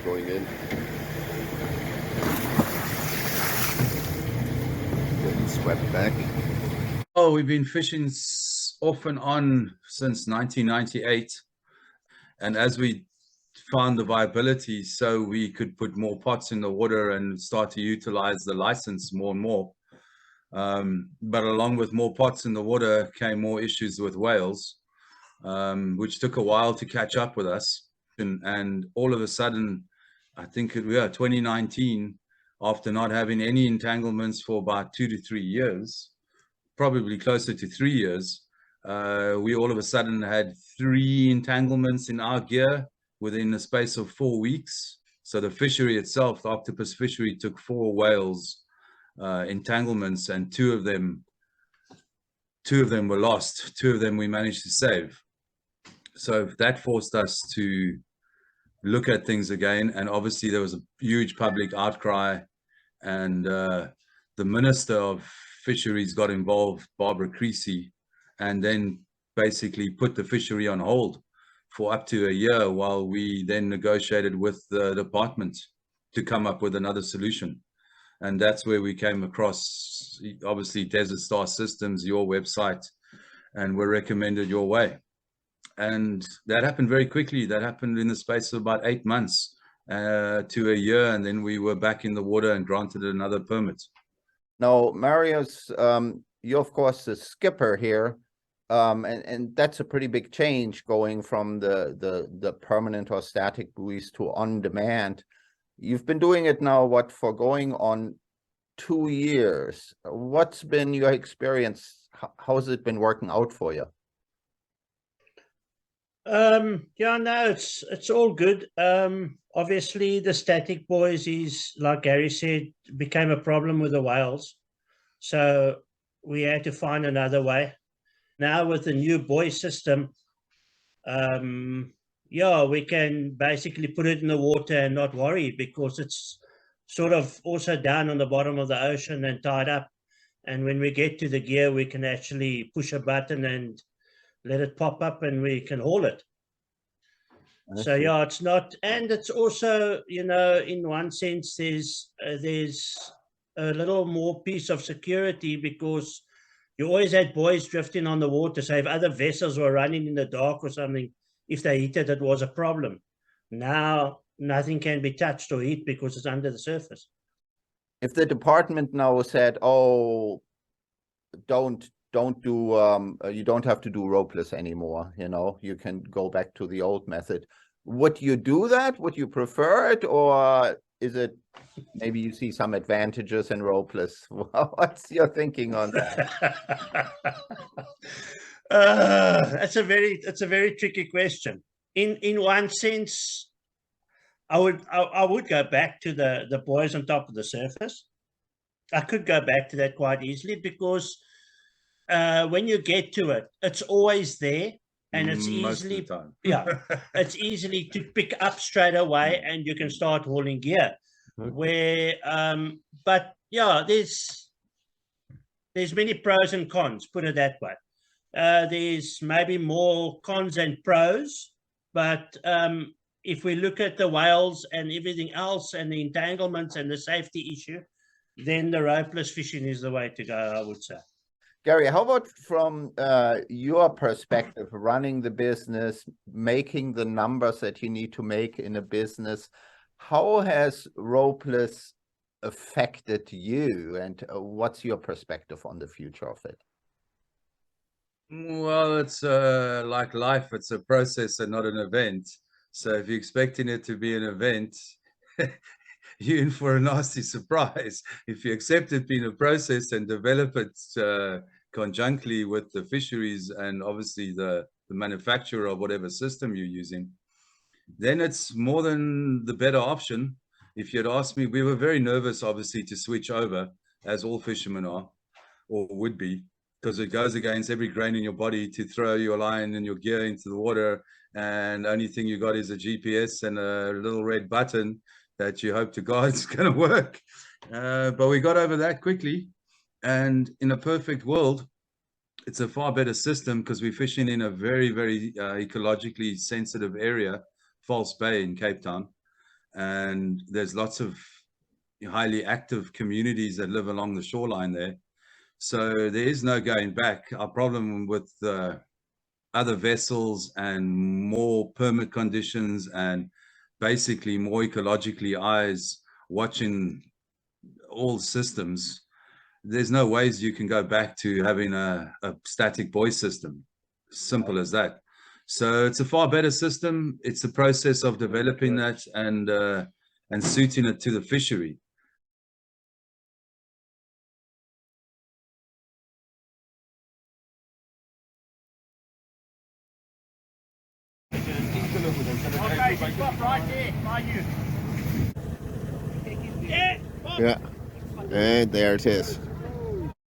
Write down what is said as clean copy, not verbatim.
going in. Getting swept back. Oh, we've been fishing off and on since 1998. And as we found the viability, so we could put more pots in the water and start to utilize the license more and more. But along with more pots in the water came more issues with whales, which took a while to catch up with us. And all of a sudden, I think it was 2019, after not having any entanglements for about 2 to 3 years, probably closer to 3 years, we all of a sudden had 3 entanglements in our gear within the space of 4 weeks. So the fishery itself, the octopus fishery, took 4 whales entanglements, and two of them were lost. 2 of them we managed to save. So that forced us to look at things again, and obviously there was a huge public outcry, and the Minister of Fisheries got involved, Barbara Creasy, and then basically put the fishery on hold for up to a year while we then negotiated with the department to come up with another solution. And that's where we came across, obviously, Desert Star Systems, your website, and were recommended your way. And that happened very quickly. That happened in the space of about 8 months to a year, and then we were back in the water and granted another permit. Now, Marius, you're of course the skipper here, and that's a pretty big change going from the permanent or static buoys to on demand. You've been doing it now, what, for going on 2 years. What's been your experience? How has it been working out for you? Yeah, no, it's all good. Obviously the static buoys is, like Gary said, became a problem with the whales, so we had to find another way. Now with the new buoy system, yeah, we can basically put it in the water and not worry, because it's sort of also down on the bottom of the ocean and tied up, and when we get to the gear we can actually push a button and let it pop up and we can haul it. So yeah, it's not, and it's also, you know, in one sense there's a little more piece of security, because you always had buoys drifting on the water, so if other vessels were running in the dark or something, if they hit it, it was a problem. Now nothing can be touched or hit because it's under the surface. If the department now said, oh, don't do you don't have to do ropeless anymore, you know, you can go back to the old method, would you do that? Would you prefer it, or is it maybe you see some advantages in ropeless? What's your thinking on that? That's a very tricky question. In one sense, I would go back to the buoys on top of the surface. I could go back to that quite easily, because when you get to it, it's always there, and it's easily, yeah, it's easily to pick up straight away, and you can start hauling gear. Where, but yeah, there's many pros and cons, put it that way. There's maybe more cons than pros, but if we look at the whales and everything else and the entanglements and the safety issue, then the ropeless fishing is the way to go, I would say. Gary, how about from your perspective, running the business, making the numbers that you need to make in a business? How has ropeless affected you, and what's your perspective on the future of it? Well, it's like life. It's a process and not an event. So if you're expecting it to be an event, you're in for a nasty surprise. If you accept it being a process and develop it conjunctly with the fisheries and obviously the manufacturer of whatever system you're using, then it's more than the better option. If you'd asked me, we were very nervous, obviously, to switch over, as all fishermen are, or would be, because it goes against every grain in your body to throw your line and your gear into the water, and the only thing you got is a GPS and a little red button that you hope to God it's going to work. But we got over that quickly, and in a perfect world, it's a far better system, because we're fishing in a very, very ecologically sensitive area, False Bay in Cape Town. and there's lots of highly active communities that live along the shoreline there. So there is no going back. Our problem with other vessels and more permit conditions and basically more ecologically eyes watching all systems, there's no ways you can go back to having a static buoy system. Simple as that. So it's a far better system. It's a process of developing that and suiting it to the fishery. Okay, stop right there by you. Yeah. And there it is.